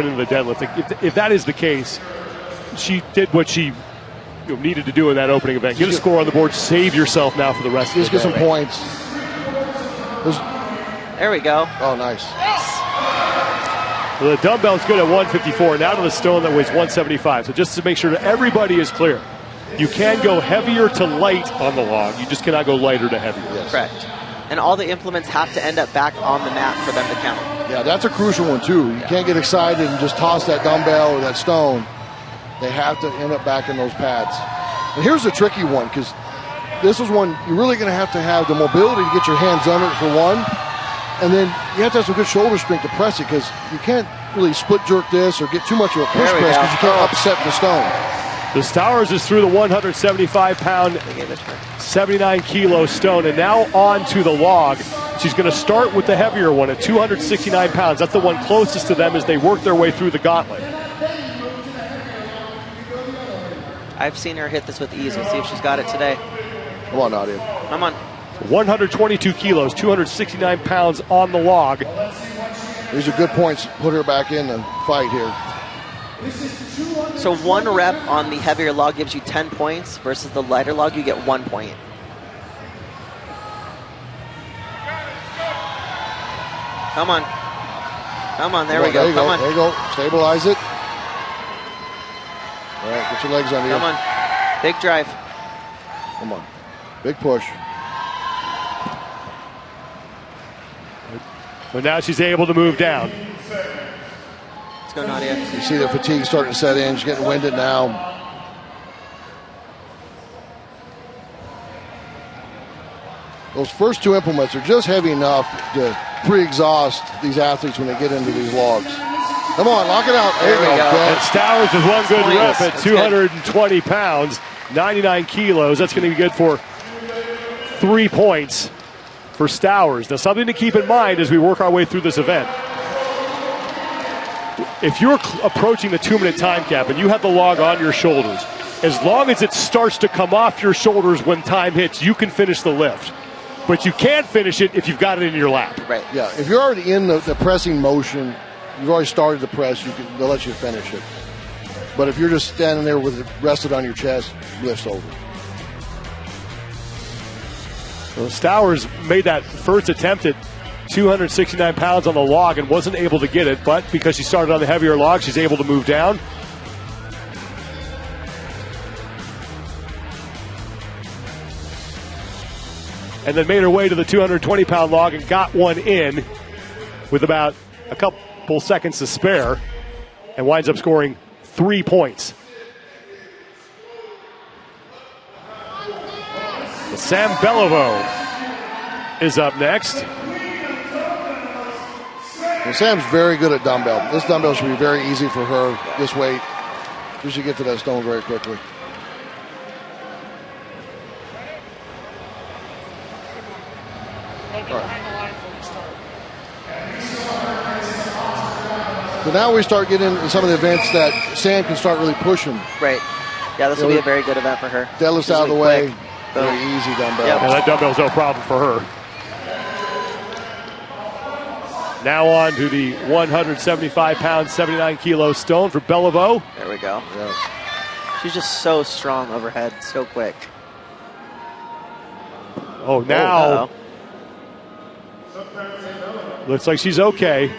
into the deadlift. If that is the case, she did what she needed to do in that opening event. Get a score on the board, save yourself now for the rest of the day. Just get some points. There we go. Oh, nice. Well, the dumbbell's good at 154. Now to the stone that weighs 175. So just to make sure that everybody is clear, you can go heavier to light on the log. You just cannot go lighter to heavier. Yes. Correct. And all the implements have to end up back on the mat for them to count. Yeah, that's a crucial one, too. You can't get excited and just toss that dumbbell or that stone. They have to end up back in those pads. And here's a tricky one, because this is one you're really going to have the mobility to get your hands under it for one. And then you have to have some good shoulder strength to press it, because you can't really split jerk this or get too much of a push press because you can't upset the stone. The stowers is through the 175-pound, 79-kilo stone, and now on to the log. She's going to start with the heavier one at 269 pounds. That's the one closest to them as they work their way through the gauntlet. I've seen her hit this with ease. We'll see if she's got it today. Come on, Nadia. Come on. 122 kilos, 269 pounds on the log. These are good points. Put her back in the fight here. So 1 rep on the heavier log gives you 10 points versus the lighter log, you get 1 point. Come on. Come on, there we go. Come on. There you go. Stabilize it. All right, get your legs under you. Come on. Big drive. Come on. Big push. But now she's able to move down. Let's go, Nadia. You see the fatigue starting to set in. She's getting winded now. Those first 2 implements are just heavy enough to pre-exhaust these athletes when they get into these logs. Come on, lock it out. There you go. And Stowers with one good rep at 220 pounds, 99 kilos. That's going to be good for 3 points for Stowers. Now, something to keep in mind as we work our way through this event. If you're approaching the 2-minute time cap and you have the log on your shoulders, as long as it starts to come off your shoulders when time hits, you can finish the lift. But you can't finish it if you've got it in your lap. Right. Yeah, if you're already in the pressing motion, you've already started the press, they'll let you finish it. But if you're just standing there with it rested on your chest, lift's over. Well, Stowers made that first attempt at 269 pounds on the log and wasn't able to get it, but because she started on the heavier log, she's able to move down. And then made her way to the 220-pound log and got one in with about a couple seconds to spare and winds up scoring 3 points. Sam belliveau is up next. Well, Sam's very good at dumbbell. This dumbbell should be very easy for her, this weight. She should get to that stone very quickly. So now we start getting into some of the events that Sam can start really pushing. Right. Yeah, this will be a very good event for her. Deadlifts out of the way. Very easy dumbbell. Yep. Yeah, that dumbbell's no problem for her. Now on to the 175-pound, 79-kilo stone for belliveau. There we go. Yeah. She's just so strong overhead, so quick. Oh, now looks like she's okay.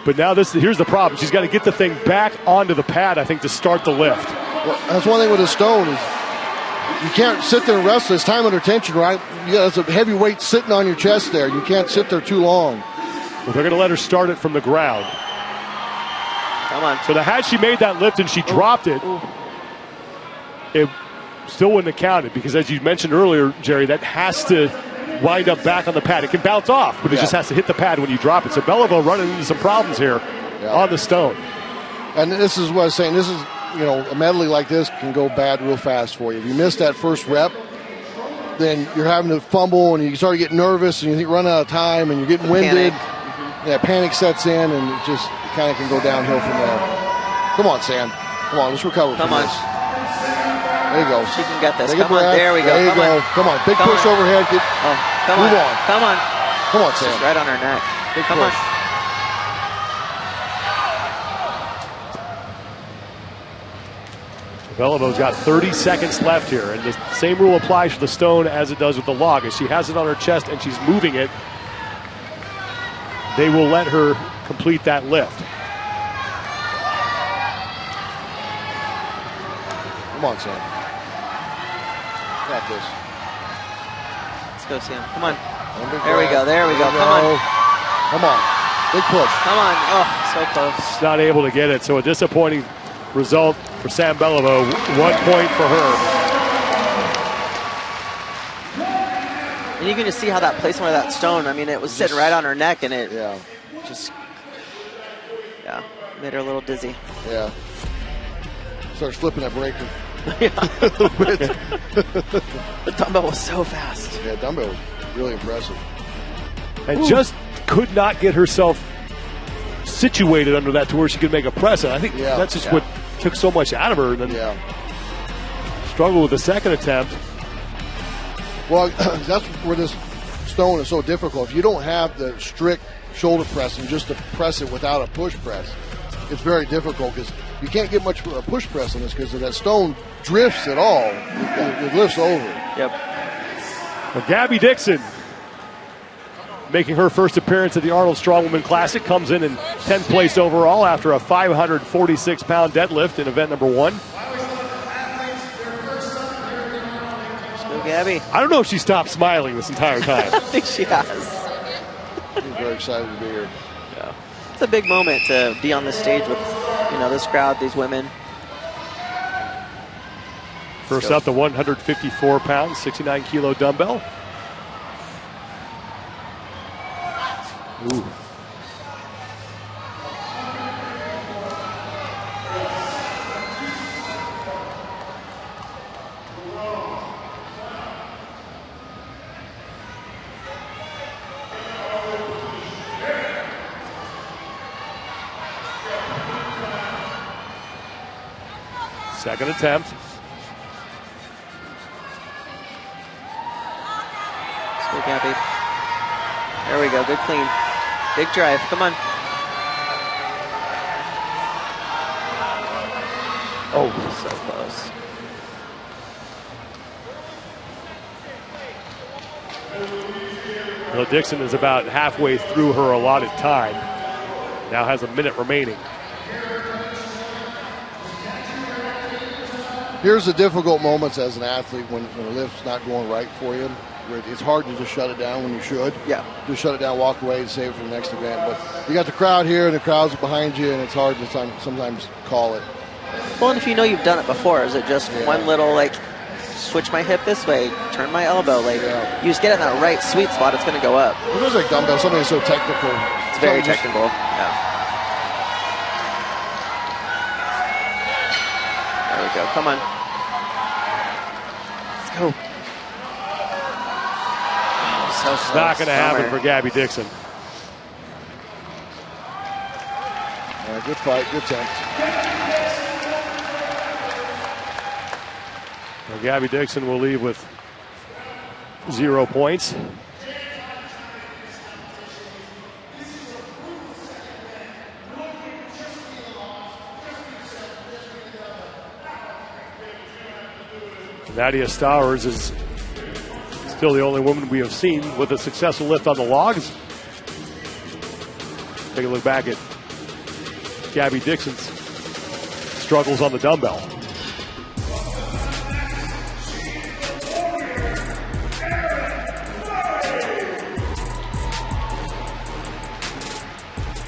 But now here's the problem. She's got to get the thing back onto the pad, I think, to start the lift. Well, that's one thing with a stone is you can't sit there and rest. It's time under tension, right? Yeah, it's a heavy weight sitting on your chest there. You can't sit there too long. Well, they're going to let her start it from the ground. Come on. So had she made that lift and she dropped it, it still wouldn't have counted because, as you mentioned earlier, Jerry, that has to wind up back on the pad. It can bounce off, but it just has to hit the pad when you drop it. So belliveau running into some problems here on the stone. And this is what I was saying. This is, a medley like this can go bad real fast for you. If you miss that first rep, then you're having to fumble and you start to get nervous and you run out of time and you're getting winded. Panic sets in and it kind of can go downhill from there. Come on, Sam. Come on, let's recover from this. There you go. She can get this. Come on, there we go. There you go. Come on, big push overhead. Move on. Come on. Come on, Sam. Just right on her neck. Big push. Belliveau's got 30 seconds left here, and the same rule applies for the stone as it does with the log. As she has it on her chest and she's moving it, they will let her complete that lift. Come on, son. Got this. Let's go, Sam. Come on. There we go. There we go. Come on. Come on. Big push. Come on. Oh, so close. She's not able to get it, so a disappointing result for Sam Belliveau. 1 point for her. And you can just see how that placement of that stone, I mean, it was sitting right on her neck, and it just, made her a little dizzy. Yeah. Starts flipping that breaker. The dumbbell was so fast. Yeah, dumbbell was really impressive. And just could not get herself situated under that to where she could make a press. And I think that's just what took so much out of her. And then struggled with the second attempt. Well, that's where this stone is so difficult. If you don't have the strict shoulder press and just to press it without a push press, it's very difficult because you can't get much of a push press on this because if that stone drifts at all, it lifts over. Yep. Well, Gabby Dixon, making her first appearance at the Arnold Strongwoman Classic, comes in 10th place overall after a 546-pound deadlift in event number 1. Let's go, Gabby. I don't know if she stopped smiling this entire time. I don't think she has. She's very excited to be here. Yeah. It's a big moment to be on the stage with, this crowd, these women. First up, the 154-pound, 69-kilo dumbbell. Ooh. Second attempt. Let's go, Gabby. There we go. Good clean. Big drive. Come on. Oh, so close. Well, Dixon is about halfway through her allotted time. Now has a minute remaining. Here's the difficult moments as an athlete when a lift's not going right for you. It's hard to just shut it down when you should. Yeah. Just shut it down, walk away, and save it for the next event. But you got the crowd here, and the crowd's behind you, and it's hard to sometimes call it. Well, and if you know you've done it before, is it just one little, switch my hip this way, turn my elbow? You just get in that right sweet spot, it's going to go up. It feels like dumbbell, something so technical. It's very technical. There we go. Come on. Let's go. So it's not going to happen for Gabby Dixon. Good fight, good attempt. Well, Gabby Dixon will leave with 0 points. Nadia Stowers is still the only woman we have seen with a successful lift on the logs. Take a look back at Gabby Dixon's struggles on the dumbbell.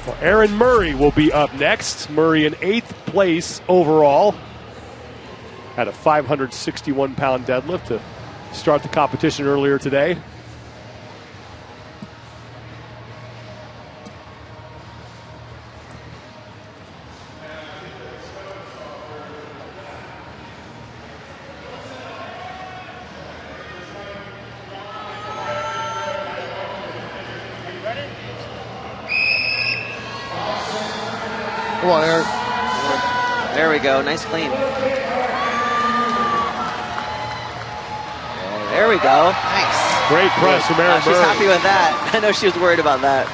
Well, Erin Murray will be up next. Murray in 8th place overall. Had a 561-pound deadlift to start the competition earlier today. Come on, Erin. There we go. Nice clean. There we go. Nice. Great press from Erin Murray. She's happy with that. I know she was worried about that.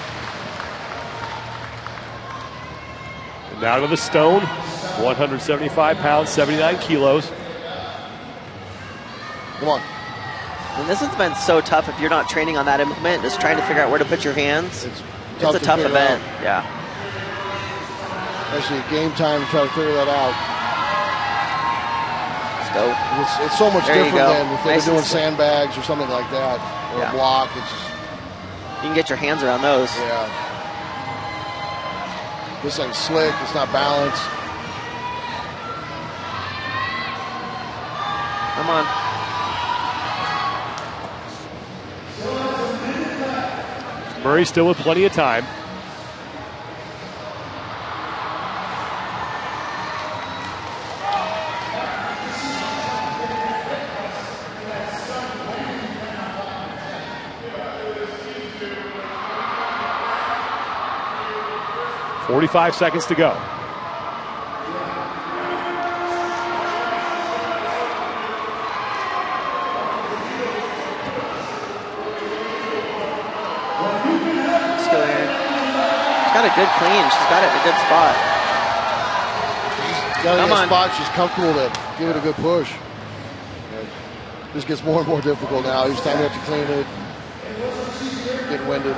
And now to the stone. 175 pounds, 79 kilos. Come on. And this has been so tough if you're not training on that implement, just trying to figure out where to put your hands. It's a tough event. Yeah. Especially at game time to try to figure that out. Let's go. It's so much different than if they were doing slow. sandbags or something like that, or a block. It's just, you can get your hands around those. Yeah. This thing's slick. It's not balanced. Come on. Murray still with plenty of time. .45 seconds to go. Got a good clean. She's got it in a good spot. She's got it in a spot. She's comfortable to give it a good push. This gets more and more difficult now. Each time you have to clean it, get winded.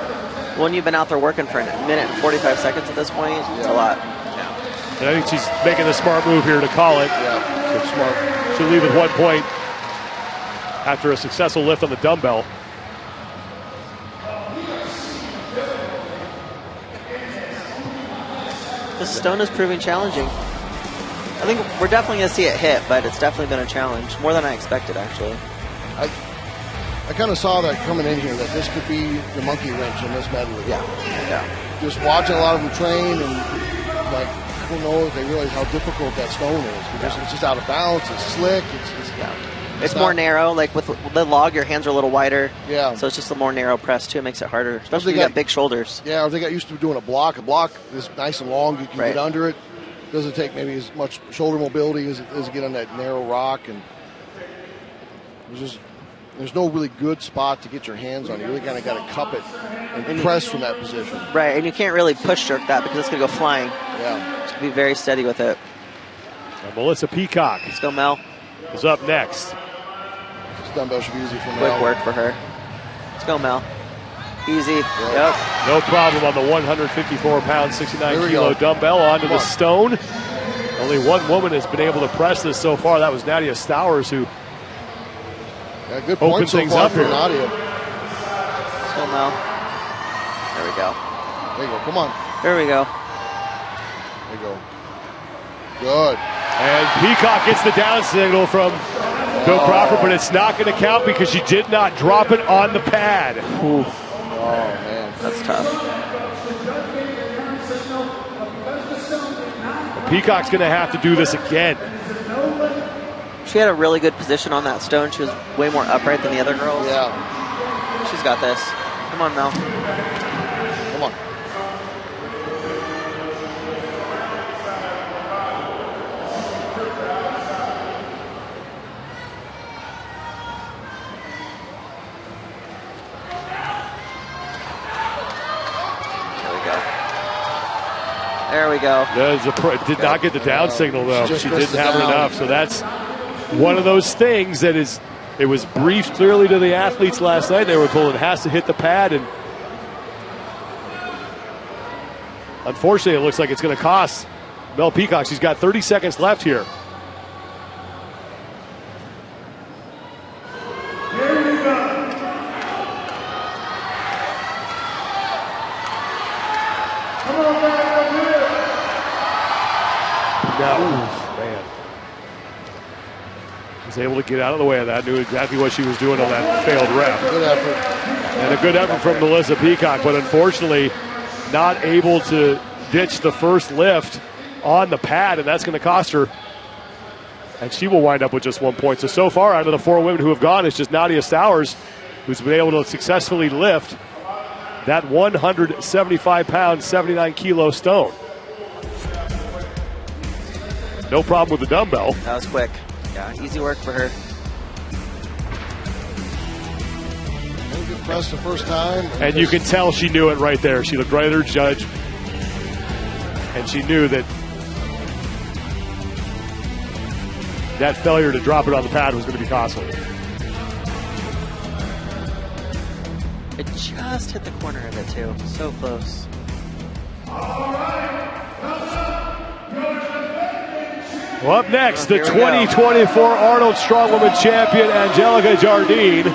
When you've been out there working for a minute and 45 seconds at this point, it's a lot. Yeah. And I think she's making the smart move here to call it. Yeah, it's smart. She'll leave with 1 point after a successful lift on the dumbbell. This stone is proving challenging. I think we're definitely going to see it hit, but it's definitely been a challenge. More than I expected, actually. I kind of saw that coming in here, that this could be the monkey wrench in this medley. Yeah. Just watching a lot of them train, and like, I don't know if they realize how difficult that stone is, because it's just out of balance, it's slick, it's more narrow. Like with the log, your hands are a little wider. Yeah. So it's just a more narrow press too. It makes it harder, especially if you got big shoulders. Yeah, or they got used to doing a block. A block is nice and long. You can get under it. Doesn't take maybe as much shoulder mobility as it get on that narrow rock. And there's no really good spot to get your hands on. You really kind of got to cup it and press from that position. Right, and you can't really push jerk that because it's going to go flying. Yeah. Just be very steady with it. And Melissa Peacock. Let's go, Mel. Is up next. Dumbbell should be easy for Mel. Quick work for her. Let's go, Mel. Easy. Yep. No problem on the 154-pound, 69-kilo dumbbell onto the stone. Only one woman has been able to press this so far. That was Nadia Stowers, who good opened things up here. Nadia. Let's go, Mel. There we go. There you go. Come on. There we go. There you go. Good. And Peacock gets the down signal from Bill Crawford, but it's not going to count because she did not drop it on the pad. Ooh. Oh, man. That's tough. Peacock's going to have to do this again. She had a really good position on that stone. She was way more upright than the other girls. Yeah. She's got this. Come on, Mel. Come on. There we go. Did not get the down signal, though. She didn't have it enough. So that's one of those things that is, it was briefed clearly to the athletes last night. They were told it has to hit the pad. And unfortunately, it looks like it's going to cost Mel Peacock. She's got 30 seconds left here. Man. Was able to get out of the way of that. Knew exactly what she was doing on that failed rep. Good effort. And a good effort from Melissa Peacock, but unfortunately not able to ditch the first lift on the pad, and that's going to cost her. And she will wind up with just 1 point. So far, out of the four women who have gone, it's just Nadia Stowers who's been able to successfully lift that 175-pound, 79-kilo stone. No problem with the dumbbell. That was quick. Yeah, easy work for her. Good press the first time. And you can tell she knew it right there. She looked right at her judge, and she knew that that failure to drop it on the pad was going to be costly. It just hit the corner of it, too. So close. Well, up next, the 2024 Arnold Strongwoman champion, Angelica Jardine.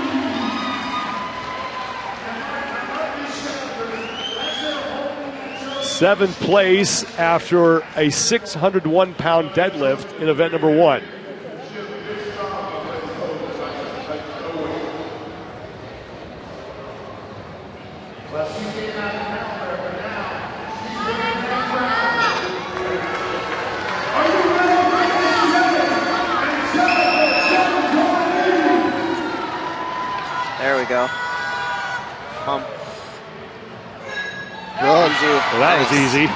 Seventh place after a 601-pound deadlift in event number 1. There we go. Good. Easy. Well, that was easy.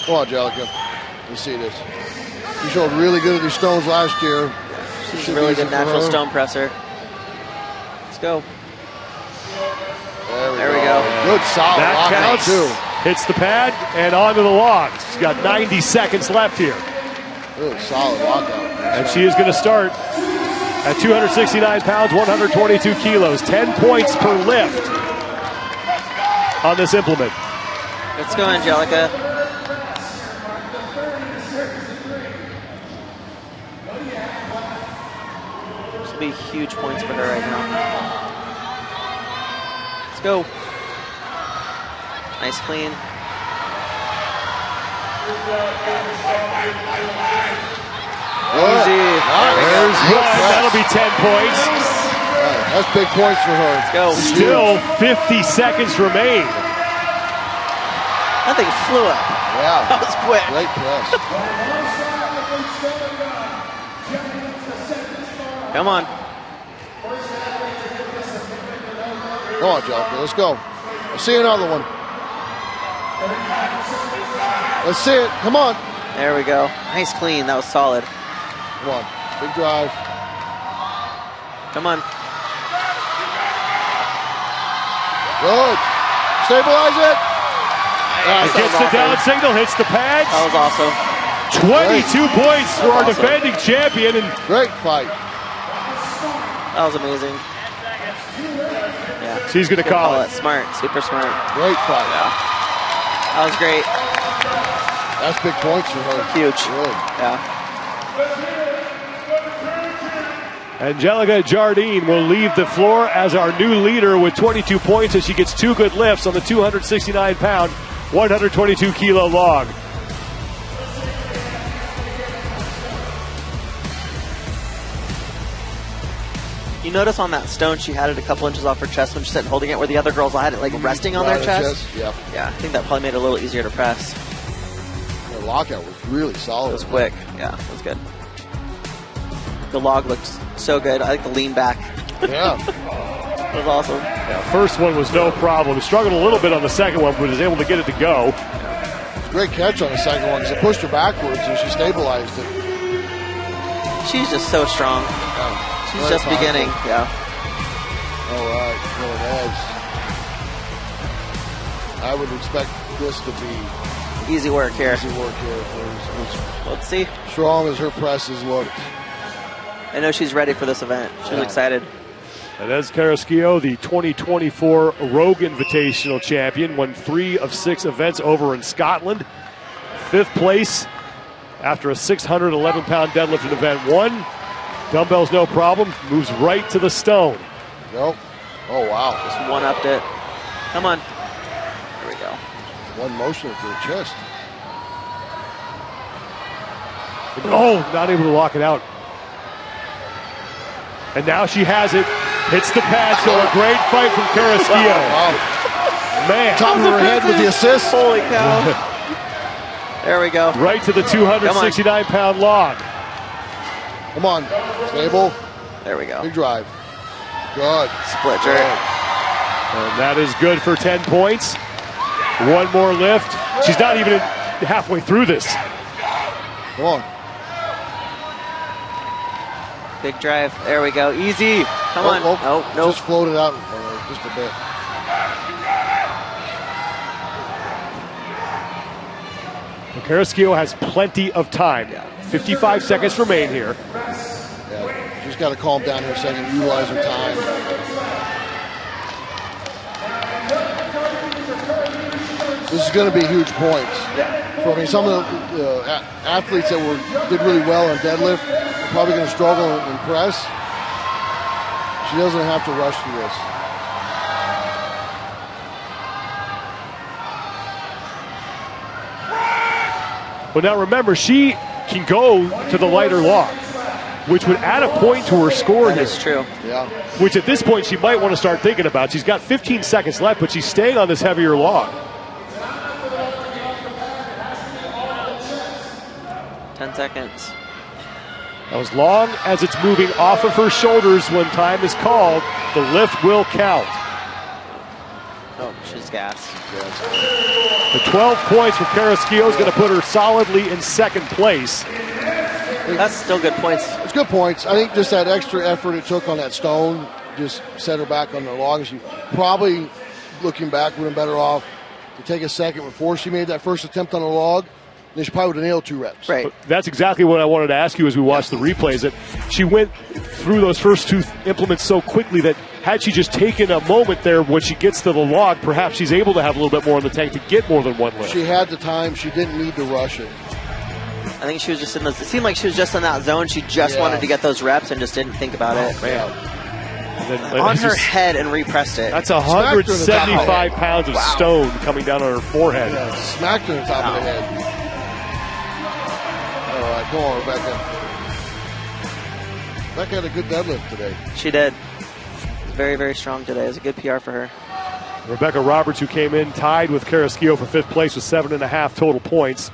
Come on, Angelica. You see this. She showed really good at these stones last year. She's a really good natural stone presser. Let's go. There we go. Good solid That lockout, counts. too. Hits the pad and onto the logs. She's got 90 seconds left here. Really solid lockout. And she is going to start at 269 pounds, 122 kilos. 10 points per lift on this implement. Let's go, Angelica. This will be huge points for her right now. Let's go. Nice clean. Easy. There's one. That'll be 10 points. That's big points for her. Let's go. Still 50 seconds remain. That thing flew up. Yeah. That was quick. Great press. Come on. Come on, Angelica. Let's go. Let's see another one. Let's see it. Come on. There we go. Nice clean. That was solid. Come on. Big drive. Come on. Good. Stabilize it. It gets the down signal, hits the pads. That was awesome. 22 points for our defending champion. And great fight. That was amazing. Yeah. She's going to call it. Smart. Super smart. Great fight. Yeah. That was great. That's big points for her. Huge. Really. Yeah. Angelica Jardine will leave the floor as our new leader with 22 points as she gets 2 good lifts on the 269-pound, 122-kilo log. You notice on that stone she had it a couple inches off her chest when she's sitting holding it, where the other girls had it like resting on their chest. Yeah. Yeah, I think that probably made it a little easier to press. The lockout was really solid. It was quick. Yeah, it was good. The log looked so good. I like the lean back. Yeah. It was awesome. Yeah, first one was no problem. Struggled a little bit on the second one, but was able to get it to go. Great catch on the second one because it pushed her backwards and she stabilized it. She's just so strong. Yeah. She's just beginning. Yeah. All right. Well, it has. I would expect this to be Easy work here. easy work here. Let's see. Strong as her presses looked. I know she's ready for this event. She's excited. And as Caris, the 2024 Rogue Invitational champion, won 3 of 6 events over in Scotland. 5th place after a 611-pound deadlift in event 1. Dumbbells no problem. Moves right to the stone. Nope. Oh, wow. Just one-upped it. Come on. There we go. One motion to the chest. Oh, not able to lock it out. And now she has it. Hits the pad, so a great fight from Caris. Wow. Man. Top of her head with the assist. Holy cow. There we go. Right to the 269-pound log. Come on. Stable. There we go. Big drive. Good. Split jerk. And that is good for 10 points. One more lift. She's not even halfway through this. Come on. Big drive. There we go. Easy. Come on. Oh, no. Just floated out just a bit. Carrasquillo has plenty of time. 55 seconds remain here. Yeah, just got to calm down here a second, utilize her time. This is going to be huge points. So, I mean, some of the athletes that did really well on deadlift are probably going to struggle in press. She doesn't have to rush through this. But now remember, she can go to the lighter log, which would add a point to her score here. That's true. Yeah. Which at this point she might want to start thinking about. She's got 15 seconds left, but she's staying on this heavier log. 10 seconds. Now, as long as it's moving off of her shoulders when time is called, the lift will count. Oh, she's gassed. The 12 points for Carrasquillo is going to put her solidly in second place. That's still good points. It's good points. I think just that extra effort it took on that stone just set her back on the log. She probably, looking back, would have been better off to take a second before she made that first attempt on the log. Then she probably would have nailed 2 reps. Right. That's exactly what I wanted to ask you as we watched the replays. That she went through those first 2 implements so quickly that had she just taken a moment there when she gets to the log, perhaps she's able to have a little bit more in the tank to get more than 1 lift. She had the time. She didn't need to rush it. I think she was just in those. It seemed like she was just in that zone. She just wanted to get those reps and just didn't think about it. Man. On her head and repressed it. That's 175 pounds of stone coming down on her forehead. Yeah, smacked her in the top of the head. All right, come on, Rebecca. Rebecca had a good deadlift today. She did. Very, very strong today. It was a good PR for her. Rebecca Roberts, who came in tied with Carrasquillo for 5th place with 7.5 total points.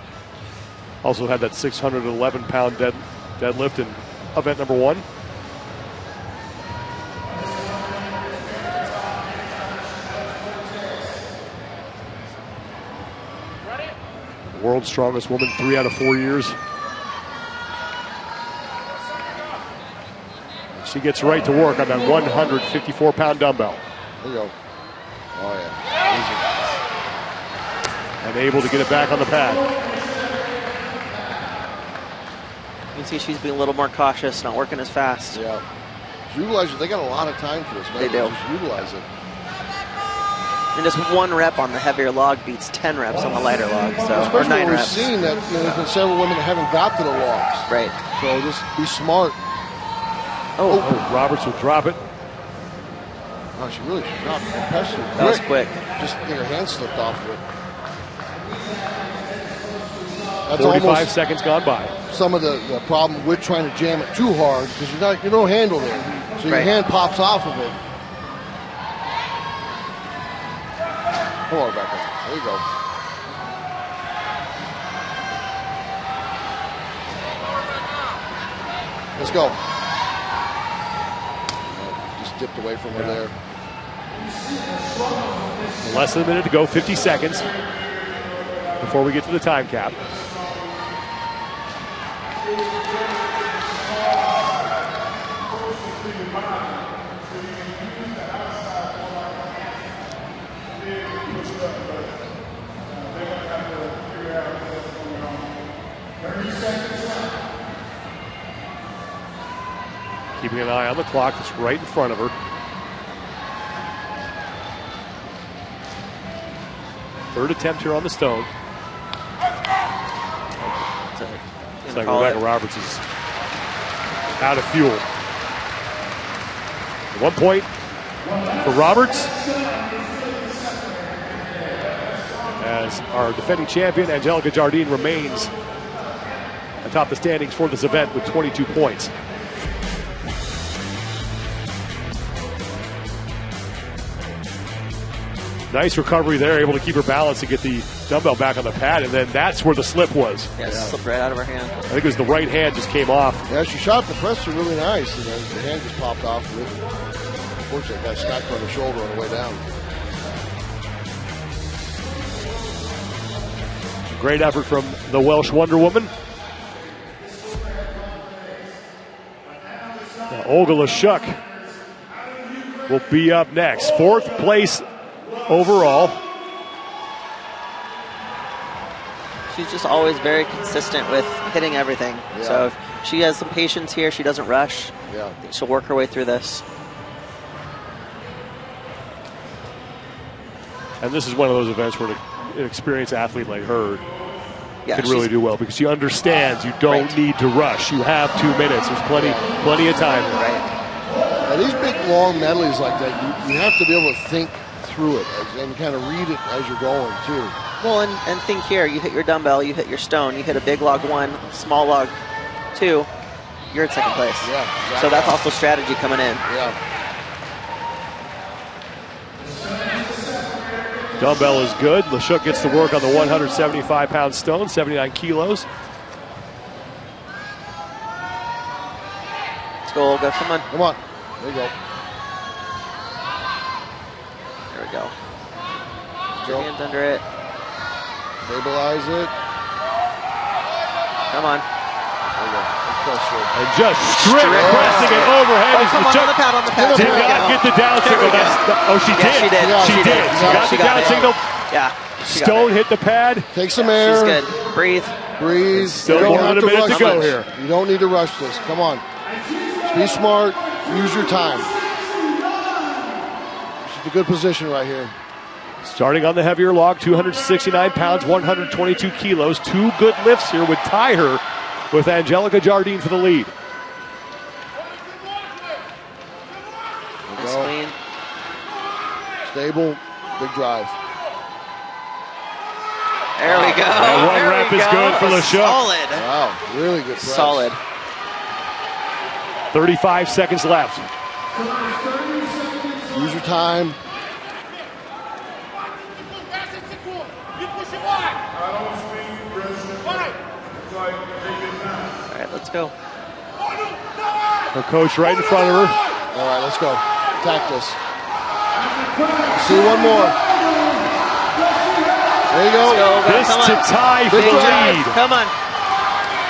Also had that 611-pound deadlift in event number 1. World's strongest woman 3 out of 4 years. She gets right to work on that 154-pound dumbbell. There you go. Oh, yeah. Easy. And able to get it back on the pad. You can see she's being a little more cautious, not working as fast. Yeah. Utilize it. They got a lot of time for this. They do. Just utilize it. And just 1 rep on the heavier log beats 10 reps on the lighter log. So, especially or 9 when we're reps. seeing that there's been several women that haven't got to the logs. Right. So just be smart. Oh, Roberts will drop it. Oh, she really dropped it. That was quick. Just her hand slipped off of it. That's 45 seconds gone by. Some of the problem with trying to jam it too hard because you don't handle it. So your hand pops off of it. Come on, Rebecca. There you go. Let's go. Just dipped away from her there. Less than a minute to go, 50 seconds before we get to the time cap. Keeping an eye on the clock that's right in front of her. Third attempt here on the stone. It's like Rebecca Roberts is out of fuel. 1 point for Roberts. As our defending champion, Angelica Jardine, remains atop the standings for this event with 22 points. Nice recovery there, able to keep her balance and get the dumbbell back on the pad, and then that's where the slip was. Yeah, it slipped right out of her hand. I think it was the right hand just came off. Yeah, she shot the presser really nice, and then the hand just popped off of it. Unfortunately, got smacked her on the shoulder on the way down. Great effort from the Welsh Wonder Woman. Now, Olga Lashuk will be up next. 4th place overall. she's just always very consistent with hitting everything. Yeah. So if she has some patience here, she doesn't rush. Yeah. I think she'll work her way through this. And this is one of those events where an experienced athlete like her can really do well because she understands you don't need to rush. You have 2 minutes. There's plenty of time. Right. Now, these big long medleys like that, you have to be able to think through it and kind of read it as you're going too. Well, and think here, you hit your dumbbell, you hit your stone, you hit a big log 1, small log 2, you're in second place. Yeah, exactly. So that's also strategy coming in. Yeah. Dumbbell is good. Lashuk gets to work on the 175-pound stone, 79 kilos. Let's go, Olga. Come on. Come on. There you go. There we go. Put your hands under it. Stabilize it. Come on. There you go. And just strip pressing it overhead. Oh, come on, on the pad, on the pad. Did not get the down signal. She did. She did. She did. She got the down signal. Yeah. Stone hit the pad. Take some air. She's good. Breathe. Breathe. Still more than a minute to go here. You don't need to rush this. Come on. Just be smart. Use your time. This is a good position right here. Starting on the heavier log, 269 pounds, 122 kilos. 2 good lifts here would tie her with Angelica Jardine for the lead. Nice clean. Stable, big drive. There we go. And one rep is good for Lashuk. Solid. Wow, really good press. Solid. 35 seconds left. Use your time. All right, let's go. Her coach right in front of her. All right, let's go. Attack this. See one more. There you go. This to tie for the lead. Come on.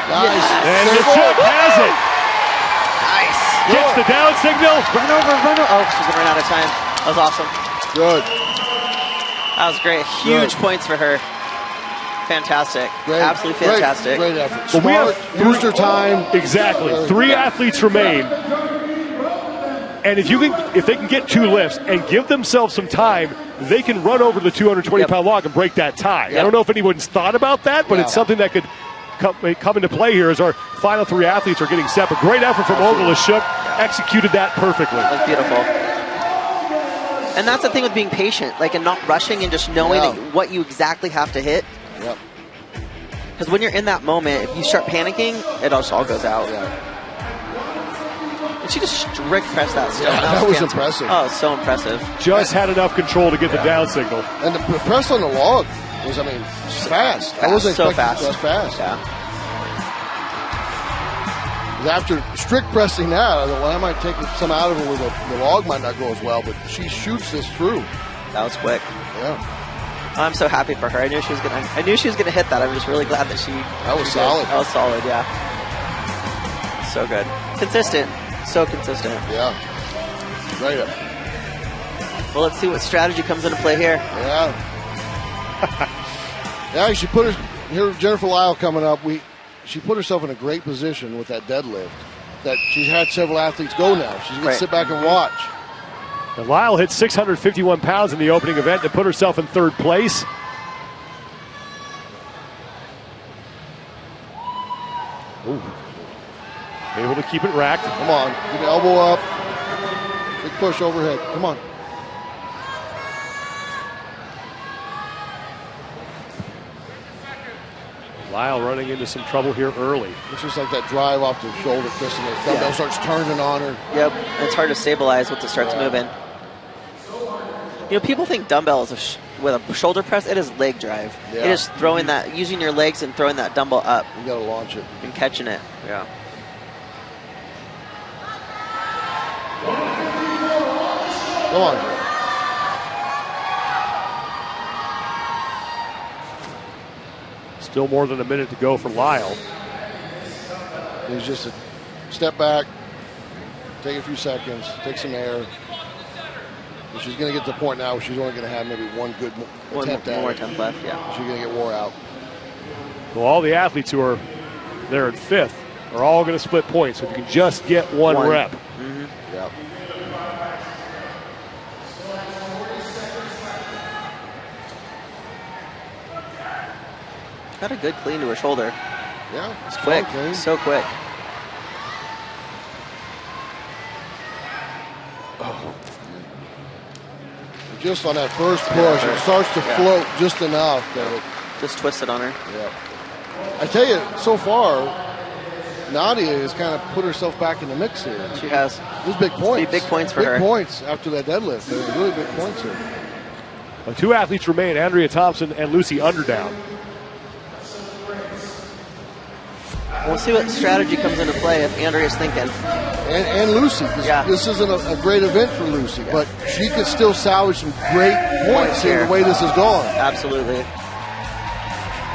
Nice. And Lashuk has it. Nice. Gets the down signal. Run over, run over. Oh, she's going to run out of time. That was awesome. Good. That was great. Huge points for her. Fantastic. Great. Absolutely fantastic. Great effort. Well, we have Smart, used her time. Exactly. 3 athletes remain. And if they can get 2 lifts and give themselves some time, they can run over the 220-pound log and break that tie. I don't know if anyone's thought about that, but it's something that could come into play here as our final 3 athletes are getting set. But great effort from Olga Lashuk. Executed that perfectly. That was beautiful. And that's the thing with being patient, and not rushing and just knowing what you exactly have to hit. Yep. Because when you're in that moment, if you start panicking, it just all goes out. Yeah. And she just strict pressed that stone. Yeah, that was impressive. Oh, so impressive. Just had enough control to get the down signal. And the press on the log was, fast. I wasn't so expecting fast. that fast. Yeah. After strict pressing that, I thought, well, I might take some out of it where the log might not go as well, but she shoots this through. That was quick. Yeah. I'm so happy for her. I knew she was gonna hit that. I'm just really glad that she. That was solid. That was solid. Yeah. So good. Consistent. So consistent. Yeah. Right up. Well, let's see what strategy comes into play here. Yeah. Yeah, she put her here. Jennifer Lyall coming up. She put herself in a great position with that deadlift. That she's had several athletes go now. She's going to sit back and watch. And Lyall hit 651 pounds in the opening event to put herself in 3rd place. Ooh. Able to keep it racked. Come on. Get the elbow up. Big push overhead. Come on. Lyall running into some trouble here early. It's just like that drive off the shoulder, Chris, and the dumbbell starts turning on her. Yep. It's hard to stabilize once it starts moving. People think dumbbell is with a shoulder press. It is leg drive. Yeah. It is throwing that, using your legs and throwing that dumbbell up. You got to launch it. And catching it. Yeah. Come on. Still more than a minute to go for Lyall. It's just a step back, take a few seconds, take some air. And she's going to get to the point now where she's only going to have maybe one good attempt at it. More attempt left, yeah. She's going to get wore out. Well, all the athletes who are there in 5th are all going to split points. So if you can just get one rep. Mm-hmm. Yep. Got a good clean to her shoulder. Yeah. It's quick. Clean. So quick. Just on that first push, it starts to float just enough that it just twisted on her. Yeah. I tell you, so far, Nadia has kind of put herself back in the mix here. She has. These big points. Big points for her. Big points after that deadlift. They're really big points here. Well, 2 athletes remain, Andrea Thompson and Lucy Underdown. We'll see what strategy comes into play if Andrea's thinking. And Lucy, because this isn't a great event for Lucy, but she could still salvage some great points here the way this is going. Absolutely.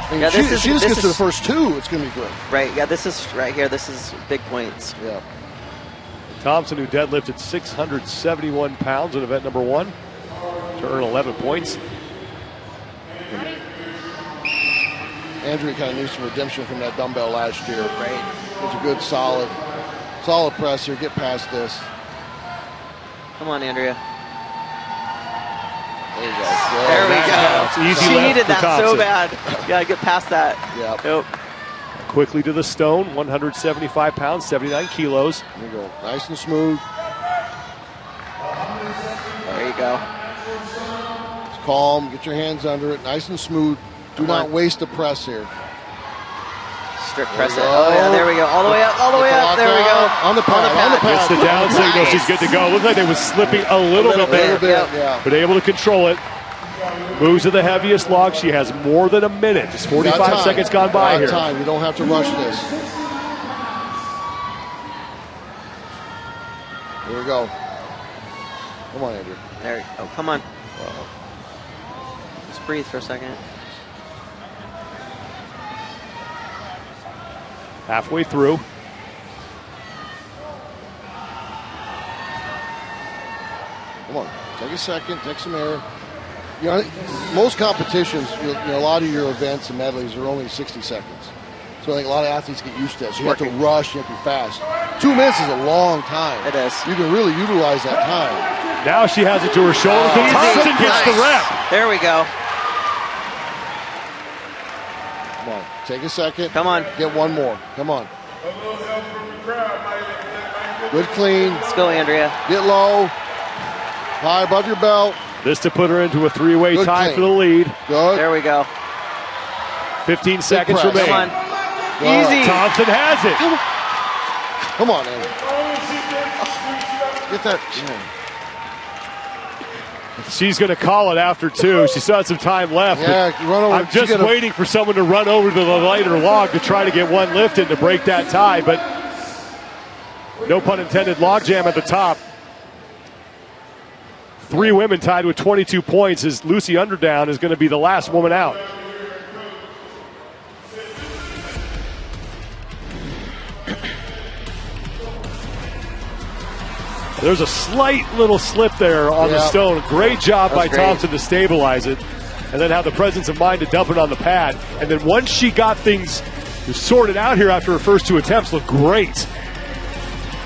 I mean, she just gets to the first 2, it's going to be great. Right, yeah, this is right here. This is big points. Yeah. Thompson, who deadlifted 671 pounds in event number 1, to earn 11 points. Andrea kind of needs some redemption from that dumbbell last year. Right. It's a good, solid press here. Get past this. Come on, Andrea. There you go. There we go. Easy she left needed for that Thompson. so bad. Yeah, get past that. Yep. Nope. Quickly to the stone, 175 pounds, 79 kilos. There you go. Nice and smooth. There you go. It's calm. Get your hands under it. Nice and smooth. Do not waste the press here. Strict press it. Oh, yeah, there we go. All the way up, all the way up. There we go. On the pad. Gets the down signal. She's good to go. Looks like they was slipping a little bit there. Yeah. But able to control it. Moves to the heaviest log. She has more than a minute. Just 45 seconds gone by here. Time. You don't have to rush this. Here we go. Come on, Andrew. There. Oh, come on. Just breathe for a second. Halfway through. Come on. Take a second. Take some air. You know, most competitions, a lot of your events and medleys are only 60 seconds. So I think a lot of athletes get used to that. So you have to rush, you have to be fast. 2 minutes is a long time. It is. You can really utilize that time. Now she has it to her shoulder. Thompson gets the rep. There we go. Come on. Take a second. Come on. Get one more. Come on. Good clean. Let's go, Andrea. Get low. High above your belt. This to put her into a 3-way tie clean. for the lead. Good. There we go. 15 seconds press. remain. Come on. Easy. Thompson has it. Come on, Erin. Get that. She's going to call it after 2. She still had some time left. Yeah, run over. I'm just waiting for someone to run over to the lighter log to try to get one lift in to break that tie, but no pun intended, log jam at the top. 3 women tied with 22 points as Lucy Underdown is going to be the last woman out. There's a slight little slip there on the stone. Great job by Thompson to stabilize it, and then have the presence of mind to dump it on the pad. And then once she got things sorted out here after her first 2 attempts, looked great.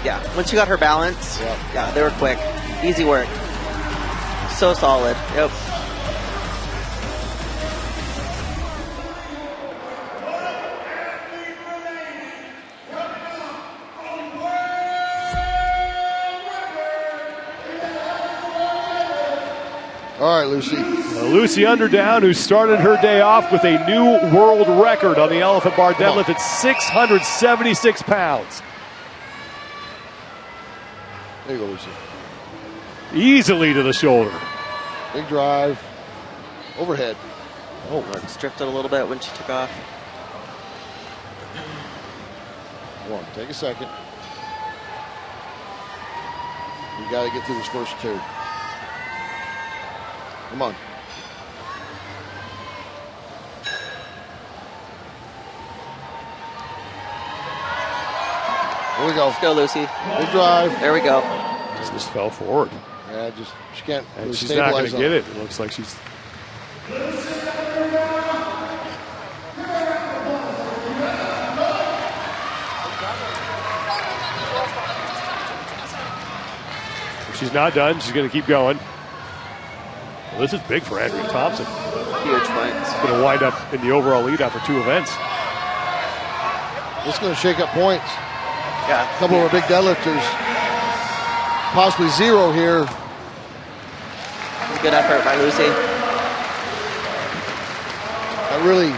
Yeah, once she got her balance, yeah, they were quick. Easy work. So solid. Yep. All right, Lucy. Lucy Underdown, who started her day off with a new world record on the elephant bar deadlift at 676 pounds. There you go, Lucy. Easily to the shoulder. Big drive. Overhead. Oh, stripped it a little bit when she took off. Come on, take a second. You got to get through this first 2. Come on. There we go. Let's go, Lucy. Good drive. There we go. Just fell forward. Yeah, she can't. And really she's not going to stabilize get on it. It looks like she's. She's not done. She's going to keep going. Well, this is big for Andrea Thompson. Huge points. It's going to wind up in the overall lead after 2 events. This is going to shake up points. Yeah. A couple of our big deadlifters. Possibly 0 here. Good effort by Lucy. That really